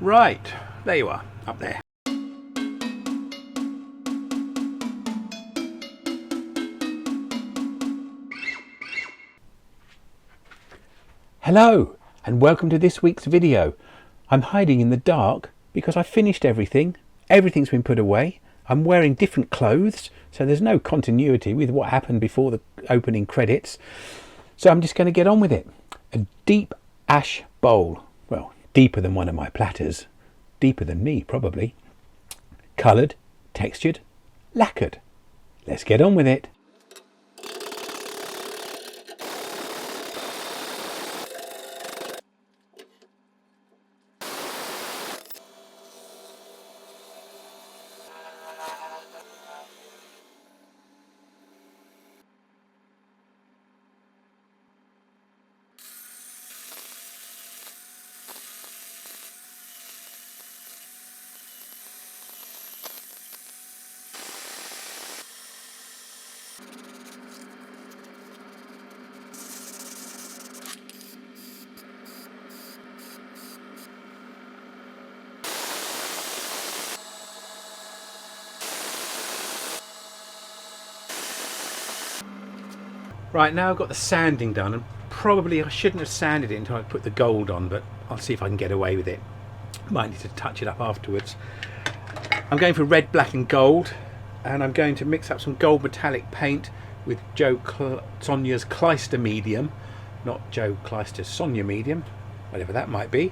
Right, there you are, up there. Hello, and welcome to this week's video. I'm hiding in the dark because I finished everything. Everything's been put away. I'm wearing different clothes, so there's no continuity with what happened before the opening credits. So I'm just going to get on with it. A deep ash bowl. Well, deeper than one of my platters. Deeper than me, probably. Coloured, textured, lacquered. Let's get on with it. Right, now I've got the sanding done, and probably I shouldn't have sanded it until I put the gold on, but I'll see if I can get away with it. Might need to touch it up afterwards. I'm going for red, black and gold, and I'm going to mix up some gold metallic paint with Sonia's Clyster medium, not Joe Clyster's Sonia medium, whatever that might be,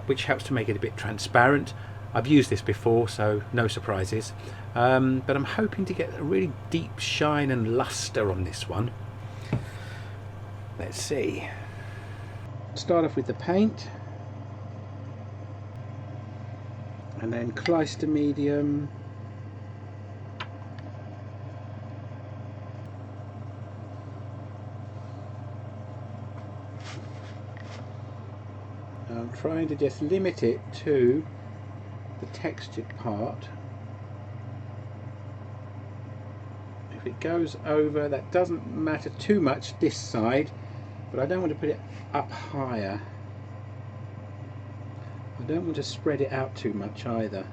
which helps to make it a bit transparent. I've used this before, so no surprises, but I'm hoping to get a really deep shine and luster on this one. Let's see. Start off with the paint, and then Clyster medium, I'm trying to just limit it to the textured part. If it goes over, that doesn't matter too much this side, but I don't want to put it up higher. I don't want to spread it out too much either.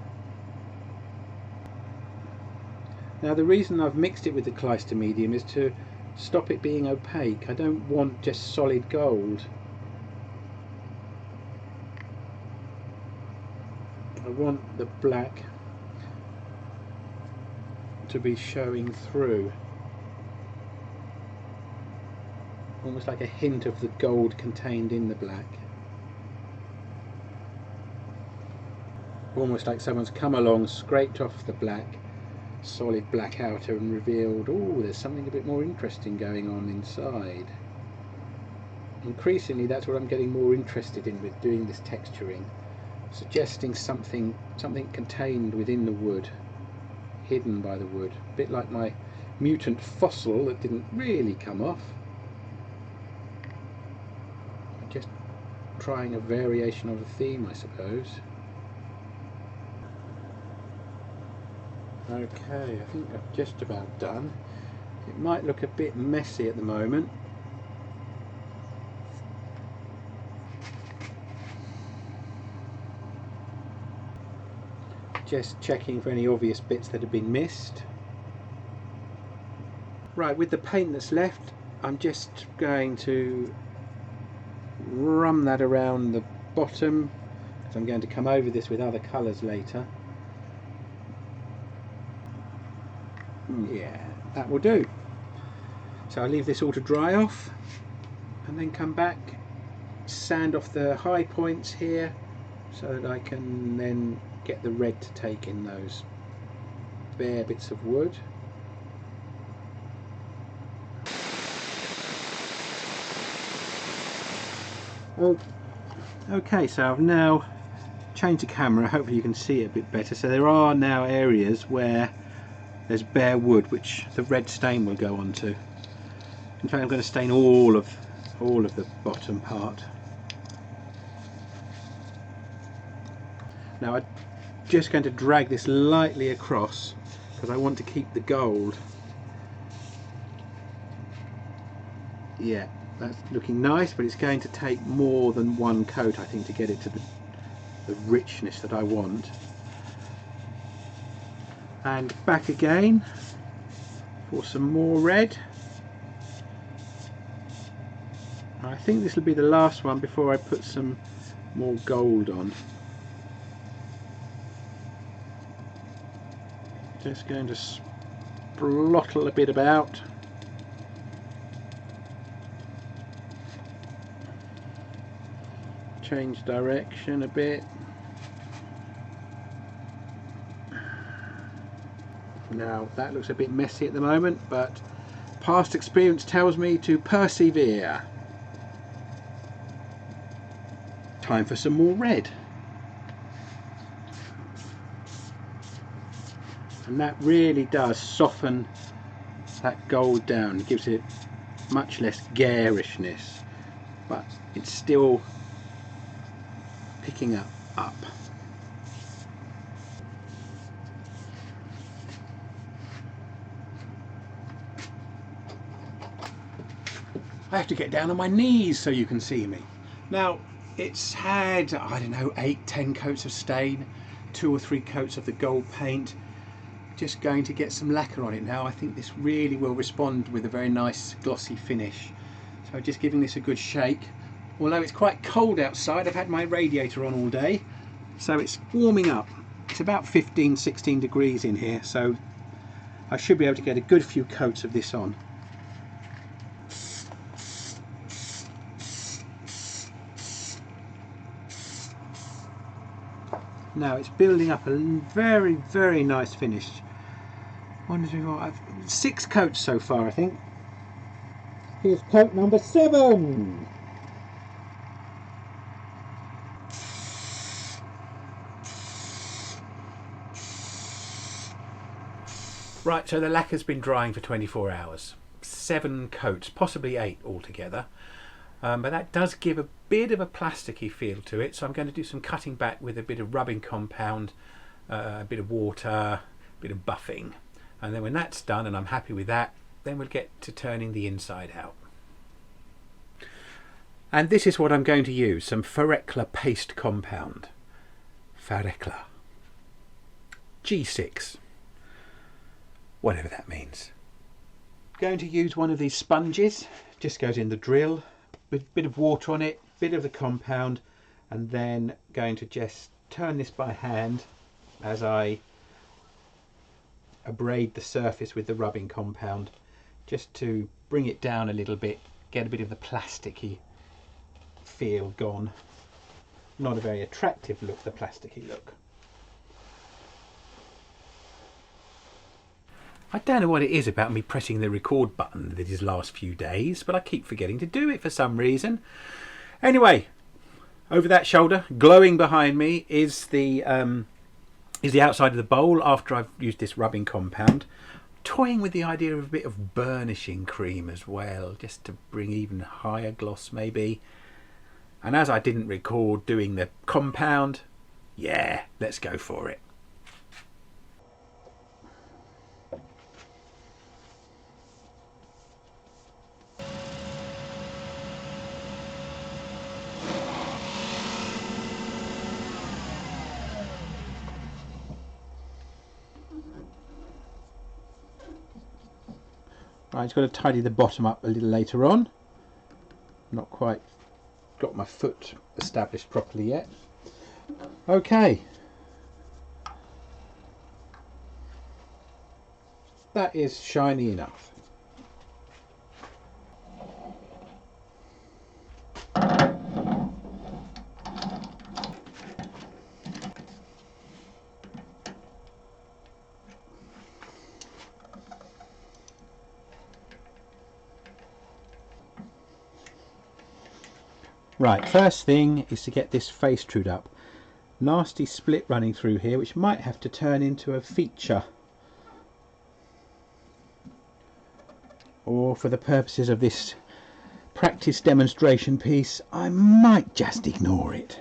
Now the reason I've mixed it with the Clyster medium is to stop it being opaque. I don't want just solid gold. I want the black to be showing through, almost like a hint of the gold contained in the black, almost like someone's come along, scraped off the black, solid black outer, and revealed, oh, there's something a bit more interesting going on inside. Increasingly that's what I'm getting more interested in with doing this texturing, suggesting something contained within the wood, hidden by the wood, a bit like my mutant fossil that didn't really come off. Just trying a variation of a theme, I suppose. Okay, I think I'm just about done. It might look a bit messy at the moment. Just checking for any obvious bits that have been missed. Right, with the paint that's left, I'm just going to run that around the bottom, because I'm going to come over this with other colours later. Yeah, that will do. So I'll leave this all to dry off and then come back, sand off the high points here so that I can then get the red to take in those bare bits of wood. Okay, so I've now changed the camera, hopefully you can see it a bit better. So there are now areas where there's bare wood which the red stain will go onto. In fact, I'm going to stain all of the bottom part. Now I'm just going to drag this lightly across because I want to keep the gold. Yeah, that's looking nice, but it's going to take more than one coat, I think, to get it to the richness that I want. And back again for some more red. I think this will be the last one before I put some more gold on. Just going to splottle a bit about. Change direction a bit. Now that looks a bit messy at the moment, but past experience tells me to persevere. Time for some more red. And that really does soften that gold down, it gives it much less garishness, but it's still picking up. I have to get down on my knees so you can see me. Now it's had, I don't know, 8-10 coats of stain, 2 or 3 coats of the gold paint. Just going to get some lacquer on it now. I think this really will respond with a very nice glossy finish. So just giving this a good shake. Although it's quite cold outside, I've had my radiator on all day, so it's warming up. It's about 15-16 degrees in here, so I should be able to get a good few coats of this on. Now it's building up a very, very nice finish. 1, 2, 3, 4, 5, 6 coats so far, I think. Here's coat number 7. Right, so the lacquer's been drying for 24 hours. 7 coats, possibly 8 altogether. But that does give a bit of a plasticky feel to it, so I'm going to do some cutting back with a bit of rubbing compound, a bit of water, a bit of buffing, and then when that's done and I'm happy with that, then we'll get to turning the inside out. And this is what I'm going to use, some Ferekla paste compound. Ferekla G6, whatever that means. Going to use one of these sponges, just goes in the drill, with a bit of water on it, bit of the compound, and then going to just turn this by hand as I abrade the surface with the rubbing compound, just to bring it down a little bit, get a bit of the plasticky feel gone. Not a very attractive look, the plasticky look. I don't know what it is about me pressing the record button these last few days, but I keep forgetting to do it for some reason. Anyway, over that shoulder, glowing behind me, is the outside of the bowl after I've used this rubbing compound. Toying with the idea of a bit of burnishing cream as well, just to bring even higher gloss maybe. And as I didn't record doing the compound, yeah, let's go for it. Right, just got to tidy the bottom up a little later on. Not quite got my foot established properly yet. Okay. That is shiny enough. Right, first thing is to get this face trued up. Nasty split running through here, which might have to turn into a feature. Or for the purposes of this practice demonstration piece, I might just ignore it.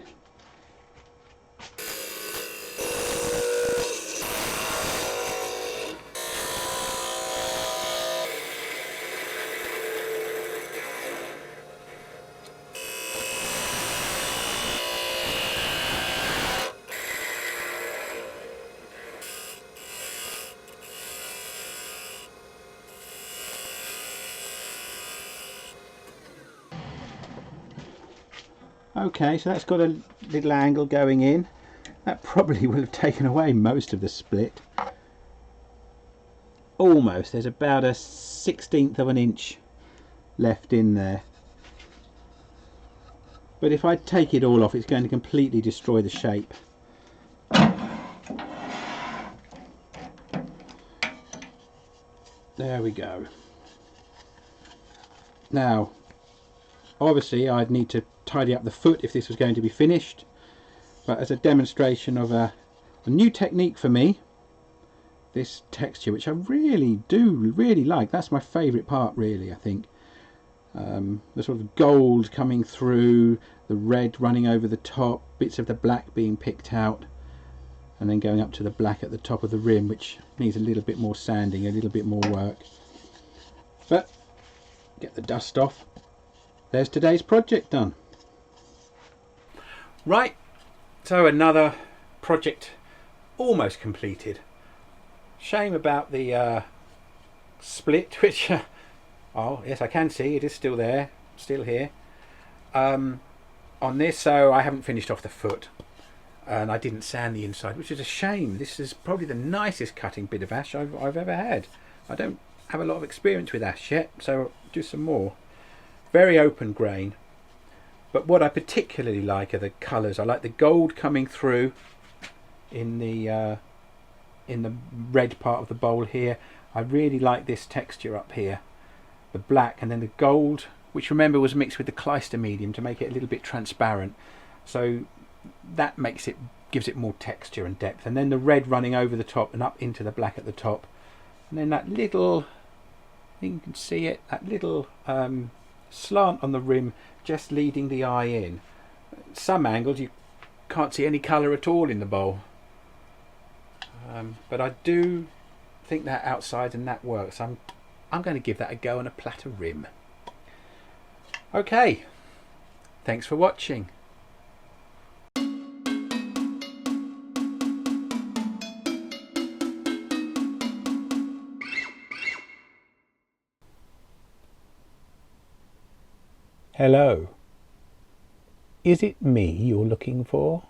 Okay, so that's got a little angle going in. That probably will have taken away most of the split. Almost. There's about a 1/16 of an inch left in there. But if I take it all off, it's going to completely destroy the shape. There we go. Now, obviously I'd need to tidy up the foot if this was going to be finished, but as a demonstration of a new technique for me, this texture, which I really like, that's my favourite part really, I think. The sort of gold coming through, the red running over the top, bits of the black being picked out, and then going up to the black at the top of the rim, which needs a little bit more sanding, a little bit more work. But get the dust off. There's today's project done. Right, so another project almost completed. Shame about the split, which oh yes, I can see it is still there, still here on this. So I haven't finished off the foot, and I didn't sand the inside, which is a shame. This is probably the nicest cutting bit of ash I've ever had. I don't have a lot of experience with ash yet, so I'll do some more. Very open grain, but what I particularly like are the colours. I like the gold coming through in the red part of the bowl here. I really like this texture up here, the black, and then the gold, which remember was mixed with the clyster medium to make it a little bit transparent, so that gives it more texture and depth. And then the red running over the top and up into the black at the top, and then that little, I think you can see it, that little slant on the rim just leading the eye in. Some angles you can't see any colour at all in the bowl, but I do think that outside and that works. I'm going to give that a go on a platter rim. Okay, thanks for watching. Hello. Is it me you're looking for?